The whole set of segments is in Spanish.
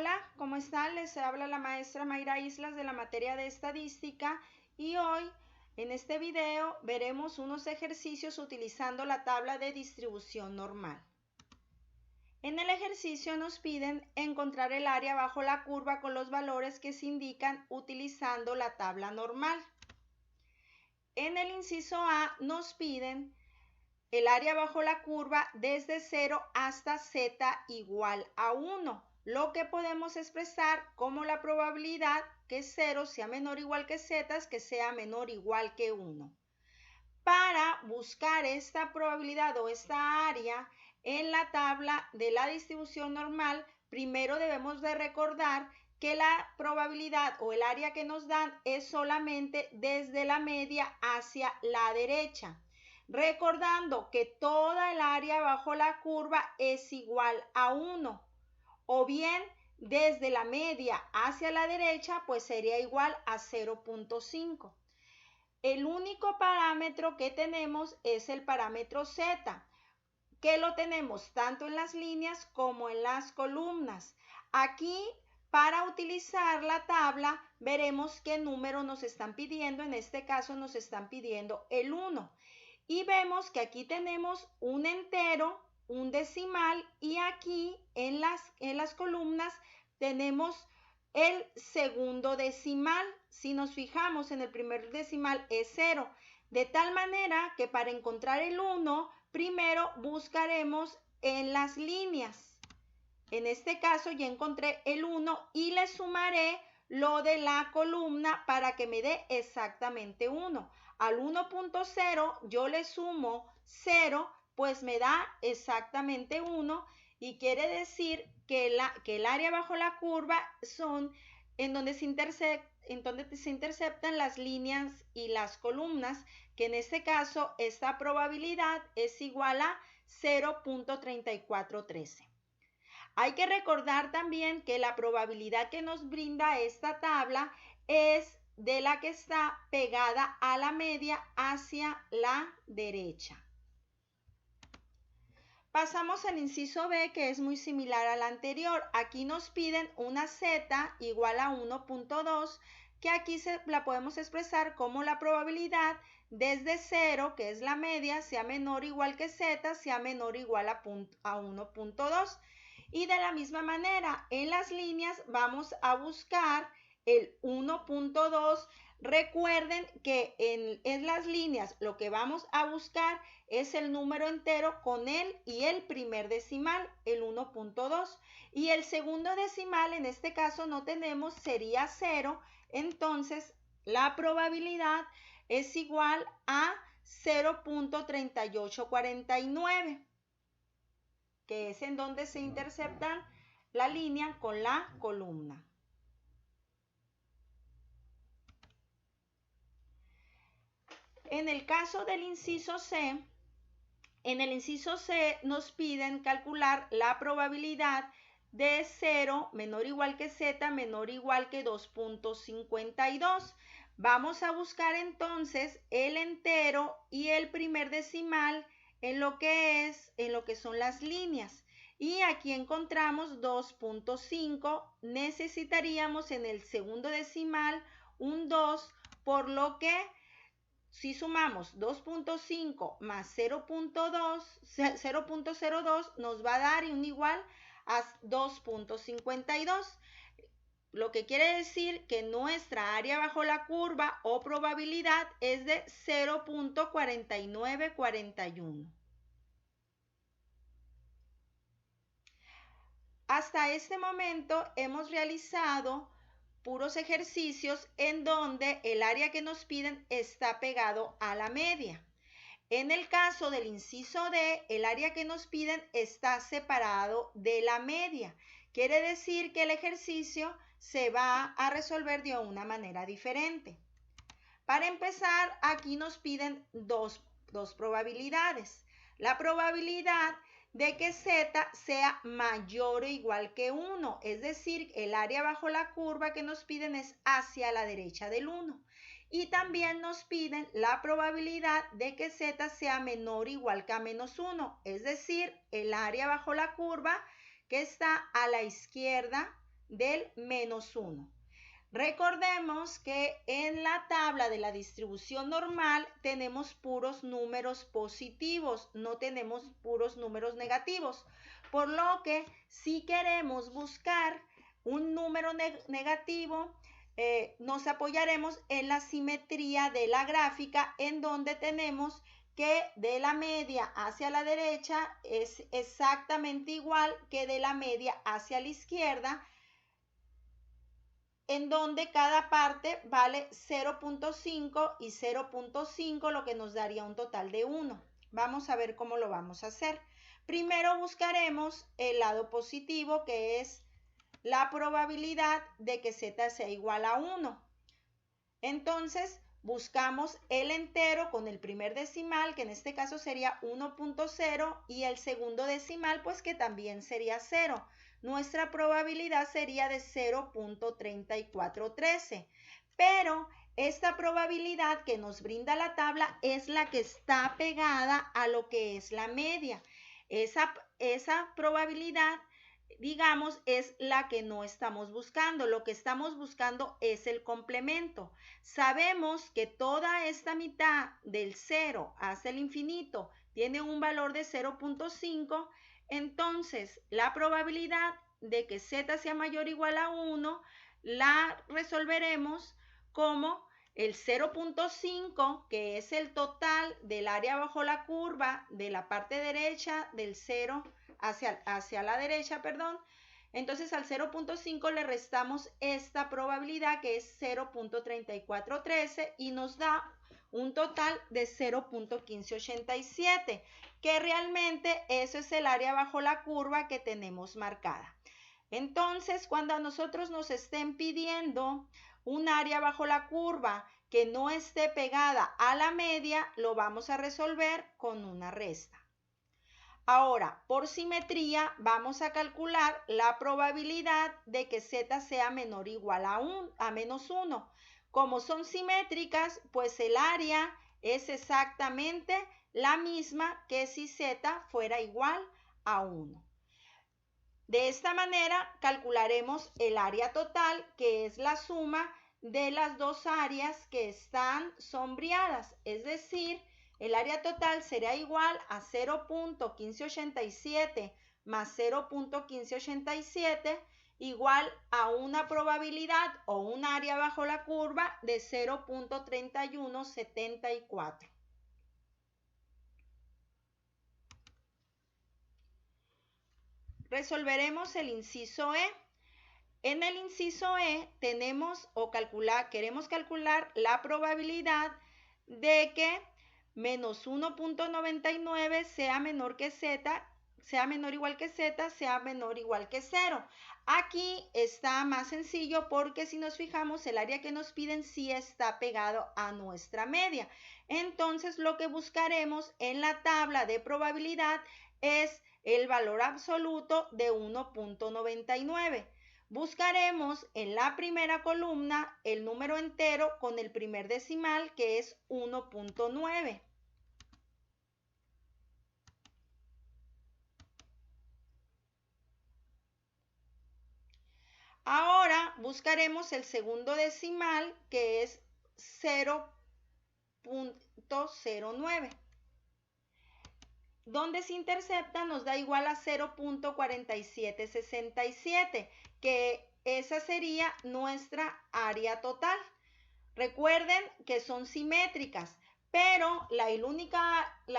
Hola, ¿cómo están? Les habla la maestra Mayra Islas de la materia de estadística y hoy en este video veremos unos ejercicios utilizando la tabla de distribución normal. En el ejercicio nos piden encontrar el área bajo la curva con los valores que se indican utilizando la tabla normal. En el inciso A nos piden el área bajo la curva desde 0 hasta z igual a 1, lo que podemos expresar como la probabilidad que 0 sea menor o igual que z es que sea menor o igual que 1. Para buscar esta probabilidad o esta área en la tabla de la distribución normal, primero debemos de recordar que la probabilidad o el área que nos dan es solamente desde la media hacia la derecha. Recordando que toda el área bajo la curva es igual a 1, o bien desde la media hacia la derecha, pues sería igual a 0.5. El único parámetro que tenemos es el parámetro z, que lo tenemos tanto en las líneas como en las columnas. Aquí, para utilizar la tabla, veremos qué número nos están pidiendo. En este caso nos están pidiendo el 1. Y vemos que aquí tenemos un entero, un decimal, y aquí en las columnas tenemos el segundo decimal. Si nos fijamos en el primer decimal es 0, de tal manera que para encontrar el 1, primero buscaremos en las líneas. En este caso ya encontré el 1 y le sumaré lo de la columna para que me dé exactamente 1. Al 1.0 yo le sumo 0, pues me da exactamente 1 y quiere decir que el área bajo la curva son en donde se interceptan las líneas y las columnas, que en este caso esta probabilidad es igual a 0.3413. Hay que recordar también que la probabilidad que nos brinda esta tabla es de la que está pegada a la media hacia la derecha. Pasamos al inciso B, que es muy similar al anterior. Aquí nos piden una z igual a 1.2, que aquí la podemos expresar como la probabilidad desde 0, que es la media, sea menor o igual que z, sea menor o igual a 1.2. Y de la misma manera, en las líneas vamos a buscar el 1.2. Recuerden que en las líneas lo que vamos a buscar es el número entero con él y el primer decimal, el 1.2. Y el segundo decimal, en este caso no tenemos, sería 0. Entonces, la probabilidad es igual a 0.3849. Que es en donde se interceptan la línea con la columna. En el caso del inciso C, en el inciso C nos piden calcular la probabilidad de 0 menor o igual que z menor o igual que 2.52. Vamos a buscar entonces el entero y el primer decimal en lo que son las líneas. Y aquí encontramos 2.5. Necesitaríamos en el segundo decimal un 2, por lo que si sumamos 2.5 más 0.02 nos va a dar un igual a 2.52. Lo que quiere decir que nuestra área bajo la curva o probabilidad es de 0.4941. Hasta este momento hemos realizado puros ejercicios en donde el área que nos piden está pegado a la media. En el caso del inciso D, el área que nos piden está separado de la media. Quiere decir que el ejercicio se va a resolver de una manera diferente. Para empezar, aquí nos piden dos probabilidades. La probabilidad de que z sea mayor o igual que 1, es decir, el área bajo la curva que nos piden es hacia la derecha del 1. Y también nos piden la probabilidad de que z sea menor o igual que a menos 1, es decir, el área bajo la curva que está a la izquierda del menos 1. Recordemos que en la tabla de la distribución normal tenemos puros números positivos, no tenemos puros números negativos, por lo que si queremos buscar un número negativo, nos apoyaremos en la simetría de la gráfica, en donde tenemos que de la media hacia la derecha es exactamente igual que de la media hacia la izquierda, en donde cada parte vale 0.5 y 0.5, lo que nos daría un total de 1. Vamos a ver cómo lo vamos a hacer. Primero buscaremos el lado positivo, que es la probabilidad de que z sea igual a 1. Entonces, buscamos el entero con el primer decimal, que en este caso sería 1.0, y el segundo decimal, pues que también sería 0. Nuestra probabilidad sería de 0.3413. Pero esta probabilidad que nos brinda la tabla es la que está pegada a lo que es la media. Esa probabilidad, digamos, es la que no estamos buscando. Lo que estamos buscando es el complemento. Sabemos que toda esta mitad del 0 hasta el infinito tiene un valor de 0.5, entonces la probabilidad de que z sea mayor o igual a 1 la resolveremos como el 0.5, que es el total del área bajo la curva de la parte derecha del 0 hacia la derecha, perdón. Entonces al 0.5 le restamos esta probabilidad, que es 0.3413, y nos da un total de 0.1587, que realmente eso es el área bajo la curva que tenemos marcada. Entonces, cuando a nosotros nos estén pidiendo un área bajo la curva que no esté pegada a la media, lo vamos a resolver con una resta. Ahora, por simetría, vamos a calcular la probabilidad de que z sea menor o igual a menos 1. Como son simétricas, pues el área es exactamente la misma que si z fuera igual a 1. De esta manera calcularemos el área total, que es la suma de las dos áreas que están sombreadas, es decir, el área total será igual a 0.1587 más 0.1587 igual a una probabilidad o un área bajo la curva de 0.3174. Resolveremos el inciso E. En el inciso E tenemos queremos calcular la probabilidad de que menos 1.99 sea menor que z, sea menor o igual que z, sea menor o igual que 0. Aquí está más sencillo porque si nos fijamos, el área que nos piden sí está pegado a nuestra media. Entonces lo que buscaremos en la tabla de probabilidad es el valor absoluto de 1.99. Buscaremos en la primera columna el número entero con el primer decimal, que es 1.9. Ahora buscaremos el segundo decimal, que es 0.09. Donde se intercepta nos da igual a 0.4767, que esa sería nuestra área total. Recuerden que son simétricas, pero la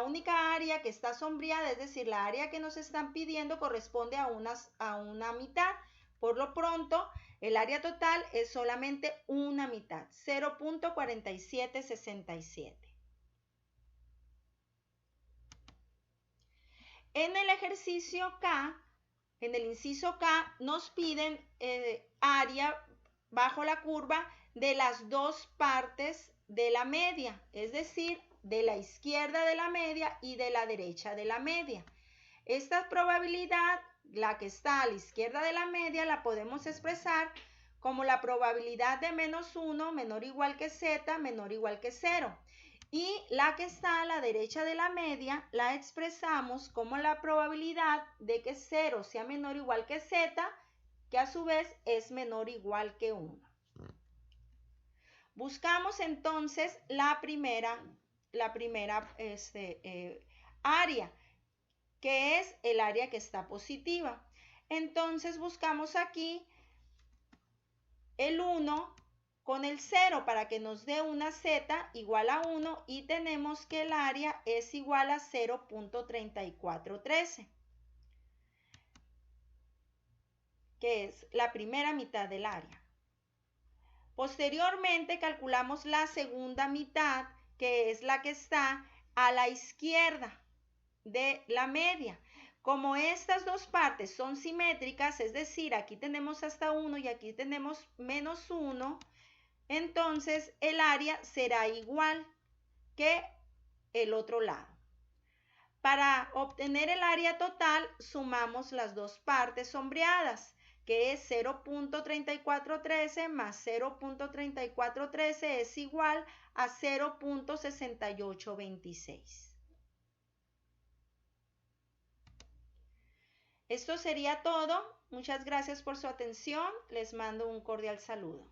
única área que está sombreada, es decir, la área que nos están pidiendo, corresponde a una mitad. Por lo pronto, el área total es solamente una mitad, 0.4767. En el ejercicio K, en el inciso K, nos piden área bajo la curva de las dos partes de la media, es decir, de la izquierda de la media y de la derecha de la media. Esta probabilidad, la que está a la izquierda de la media, la podemos expresar como la probabilidad de menos 1 menor o igual que z menor o igual que 0. Y la que está a la derecha de la media la expresamos como la probabilidad de que 0 sea menor o igual que z que a su vez es menor o igual que 1. Buscamos entonces la primera área, que es el área que está positiva. Entonces buscamos aquí el 1 con el 0 para que nos dé una z igual a 1 y tenemos que el área es igual a 0.3413, que es la primera mitad del área. Posteriormente calculamos la segunda mitad, que es la que está a la izquierda de la media. Como estas dos partes son simétricas, es decir, aquí tenemos hasta 1 y aquí tenemos menos 1, entonces el área será igual que el otro lado. Para obtener el área total, sumamos las dos partes sombreadas, que es 0.3413 más 0.3413 es igual a 0.6826. Esto sería todo. Muchas gracias por su atención. Les mando un cordial saludo.